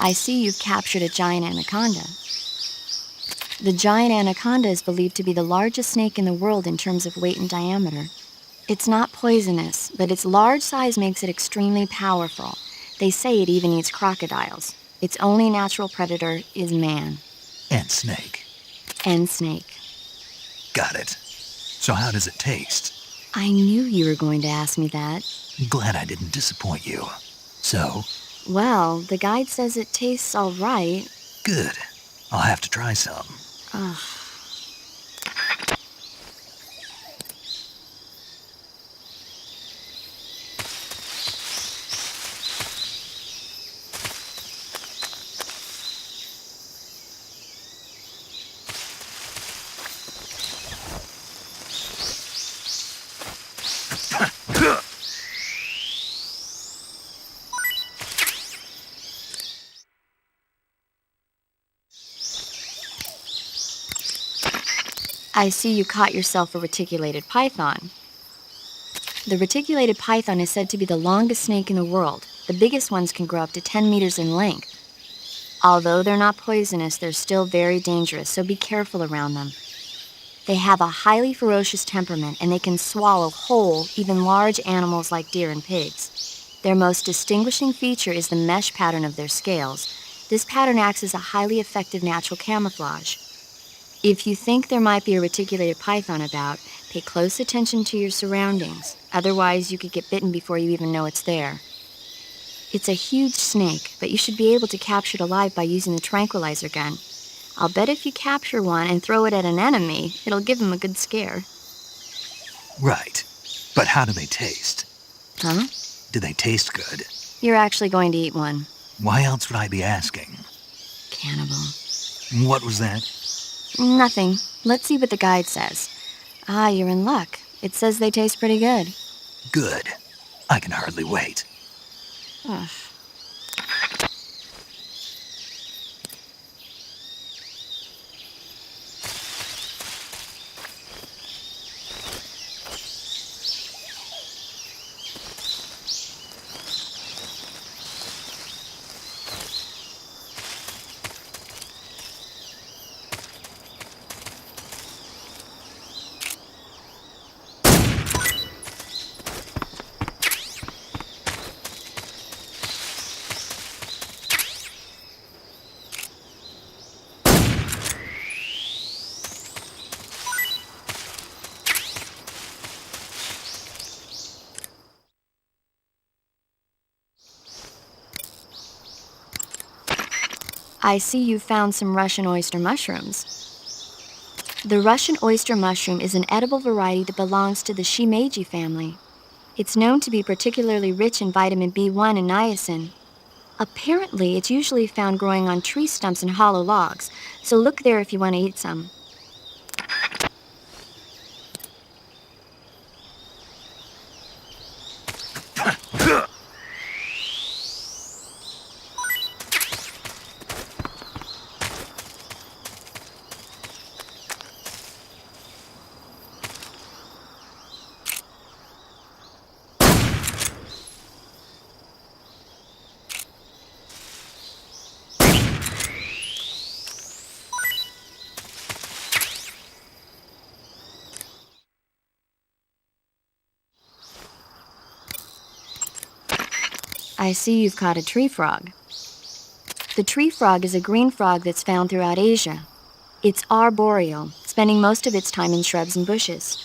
I see you've captured a giant anaconda. The giant anaconda is believed to be the largest snake in the world in terms of weight and diameter. It's not poisonous, but its large size makes it extremely powerful. They say it even eats crocodiles. Its only natural predator is man. And snake. And snake. Got it. So how does it taste? I knew you were going to ask me that. Glad I didn't disappoint you. So? Well, the guide says it tastes all right. Good. I'll have to try some. Ugh. I see you caught yourself a reticulated python. The reticulated python is said to be the longest snake in the world. The biggest ones can grow up to 10 meters in length. Although they're not poisonous, they're still very dangerous, so be careful around them. They have a highly ferocious temperament, and they can swallow whole, even large animals like deer and pigs. Their most distinguishing feature is the mesh pattern of their scales. This pattern acts as a highly effective natural camouflage. If you think there might be a reticulated python about, pay close attention to your surroundings. Otherwise, you could get bitten before you even know it's there. It's a huge snake, but you should be able to capture it alive by using the tranquilizer gun. I'll bet if you capture one and throw it at an enemy, it'll give him a good scare. Right. But how do they taste? Huh? Do they taste good? You're actually going to eat one. Why else would I be asking? Cannibal. What was that? Nothing. Let's see what the guide says. Ah, you're in luck. It says they taste pretty good. Good. I can hardly wait. Ugh. I see you've found some Russian oyster mushrooms. The Russian oyster mushroom is an edible variety that belongs to the shimeji family. It's known to be particularly rich in vitamin B1 and niacin. Apparently, it's usually found growing on tree stumps and hollow logs, so look there if you want to eat some. I see you've caught a tree frog. The tree frog is a green frog that's found throughout Asia. It's arboreal, spending most of its time in shrubs and bushes.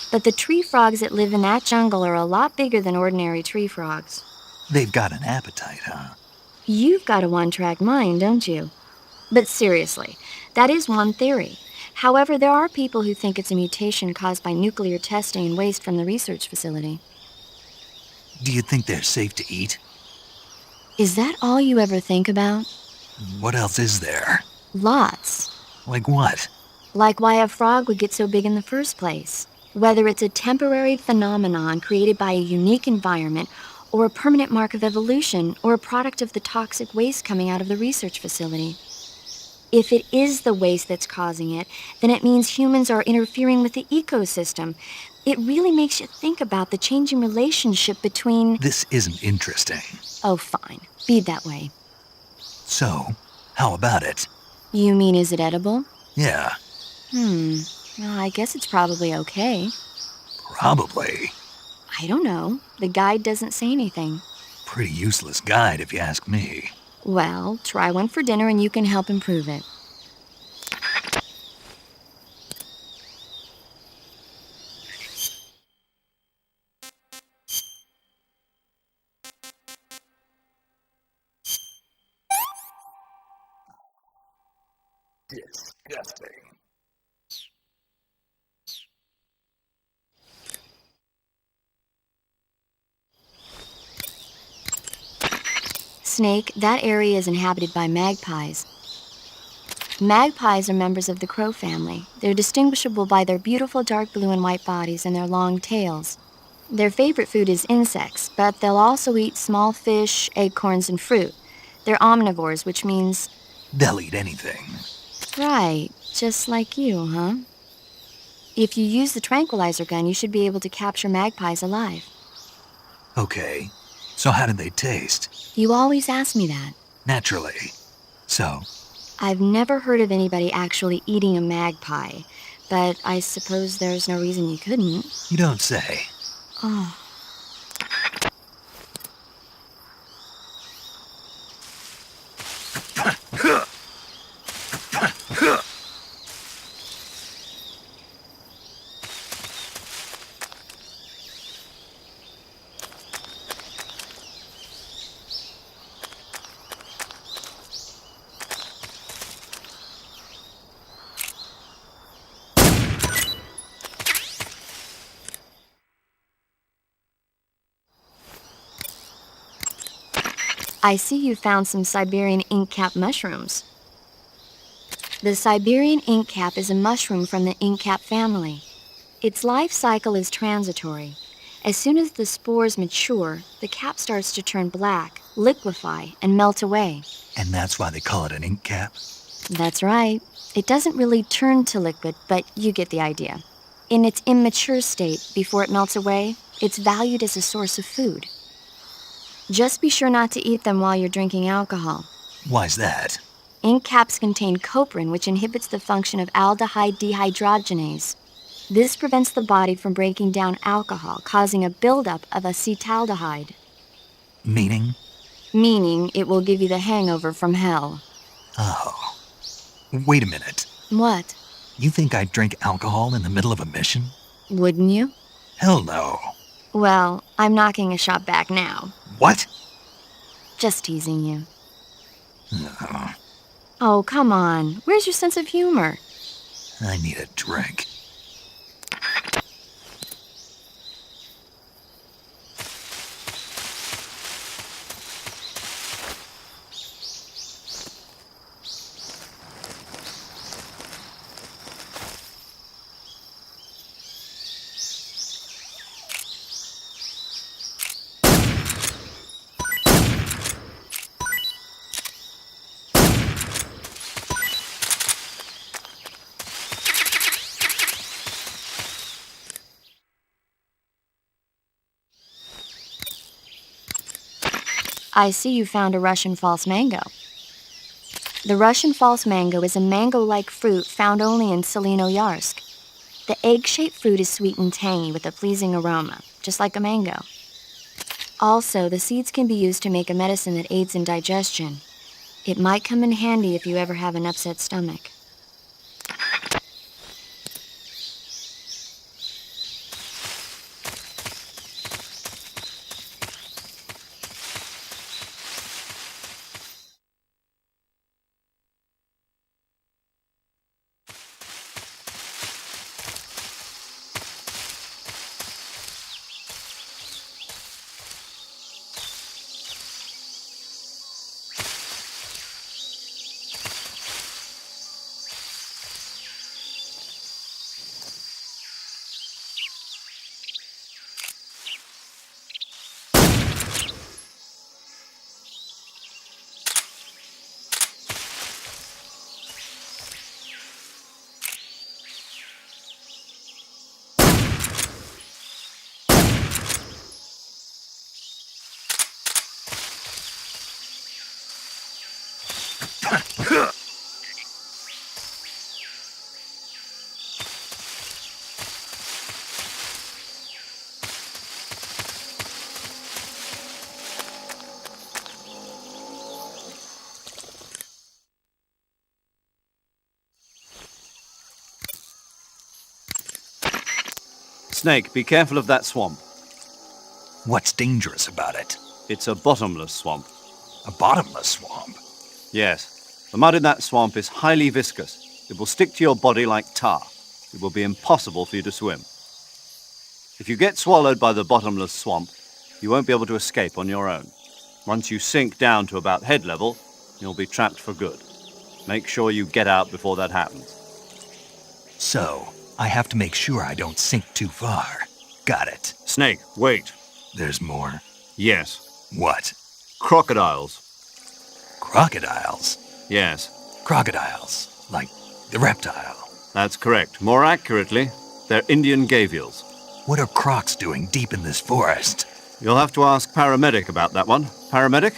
But the tree frogs that live in that jungle are a lot bigger than ordinary tree frogs. They've got an appetite, huh? You've got a one-track mind, don't you? But seriously, that is one theory. However, there are people who think it's a mutation caused by nuclear testing and waste from the research facility. Do you think they're safe to eat? Is that all you ever think about? What else is there? Lots. Like what? Like why a frog would get so big in the first place. Whether it's a temporary phenomenon created by a unique environment, or a permanent mark of evolution, or a product of the toxic waste coming out of the research facility. If it is the waste that's causing it, then it means humans are interfering with the ecosystem. It really makes you think about the changing relationship between... This isn't interesting. Oh, fine. Be that way. So, how about it? You mean, is it edible? Yeah, Well, I guess it's probably okay. probably. I don't know. The guide doesn't say anything. Pretty useless guide if you ask me. Well, try one for dinner and you can help improve it. Disgusting. Snake, that area is inhabited by magpies. Magpies are members of the crow family. They're distinguishable by their beautiful dark blue and white bodies and their long tails. Their favorite food is insects, but they'll also eat small fish, acorns, and fruit. They're omnivores, which means... They'll eat anything. Right, just like you, huh? If you use the tranquilizer gun, you should be able to capture magpies alive. Okay, so how did they taste? You always ask me that. Naturally. So, I've never heard of anybody actually eating a magpie, but I suppose there's no reason you couldn't. you don't say. Oh, I see you found some Siberian inkcap mushrooms. The Siberian inkcap is a mushroom from the inkcap family. Its life cycle is transitory. As soon as the spores mature, the cap starts to turn black, liquefy, and melt away. And that's why they call it an ink cap? That's right. It doesn't really turn to liquid, but you get the idea. In its immature state, before it melts away, it's valued as a source of food. Just be sure not to eat them while you're drinking alcohol. Why's that? Ink caps contain coprin, which inhibits the function of aldehyde dehydrogenase. This prevents the body from breaking down alcohol, causing a buildup of acetaldehyde. Meaning? Meaning it will give you the hangover from hell. Oh. Wait a minute. What? You think I'd drink alcohol in the middle of a mission? Wouldn't you? Hell no. Well, I'm knocking a shot back now. What? Just teasing you. Uh, Oh, come on. Where's your sense of humor? I need a drink. I see you found a Russian false mango. The Russian false mango is a mango-like fruit found only in Selino-Yarsk. The egg-shaped fruit is sweet and tangy with a pleasing aroma, just like a mango. Also, the seeds can be used to make a medicine that aids in digestion. It might come in handy if you ever have an upset stomach. Snake, be careful of that swamp. What's dangerous about it? It's a bottomless swamp. A bottomless swamp? Yes. The mud in that swamp is highly viscous. It will stick to your body like tar. It will be impossible for you to swim. If you get swallowed by the bottomless swamp, you won't be able to escape on your own. Once you sink down to about head level, you'll be trapped for good. Make sure you get out before that happens. So, I have to make sure I don't sink too far. Got it. Snake, wait. There's more. Yes. What? Crocodiles. Crocodiles? Yes. Crocodiles. Like the reptile. That's correct. More accurately, they're Indian gavials. What are crocs doing deep in this forest? You'll have to ask Paramedic about that one. Paramedic?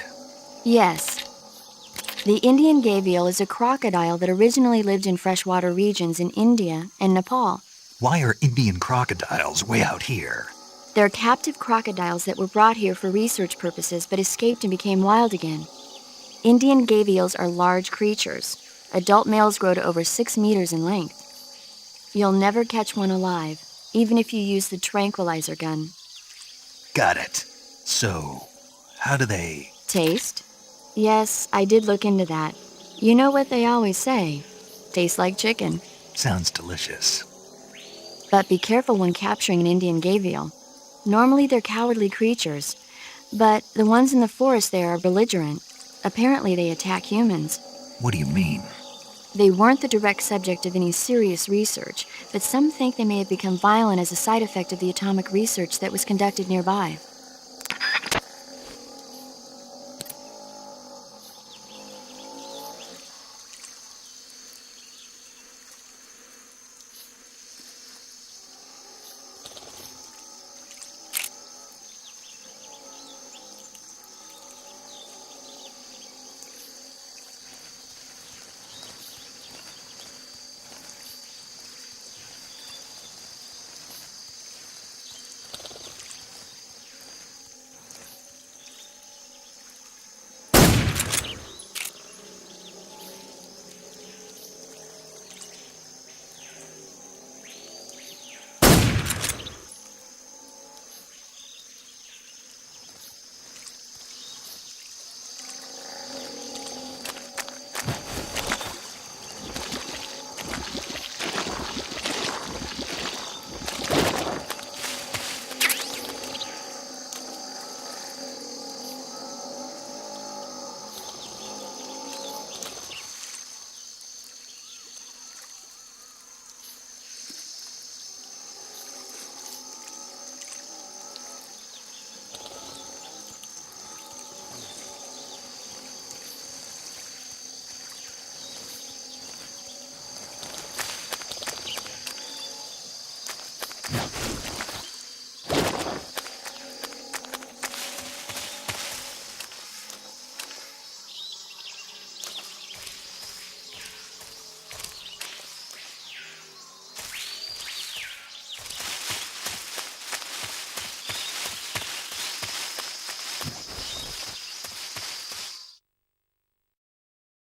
Yes. The Indian gavial is a crocodile that originally lived in freshwater regions in India and Nepal. Why are Indian crocodiles way out here? They're captive crocodiles that were brought here for research purposes but escaped and became wild again. Indian gavials are large creatures. Adult males grow to over 6 meters in length. You'll never catch one alive, even if you use the tranquilizer gun. Got it. So, how do they... Taste? Yes, I did look into that. You know what they always say. Tastes like chicken. Sounds delicious. But be careful when capturing an Indian gavial. Normally they're cowardly creatures, but the ones in the forest there are belligerent. Apparently they attack humans. What do you mean? They weren't the direct subject of any serious research, but some think they may have become violent as a side effect of the atomic research that was conducted nearby.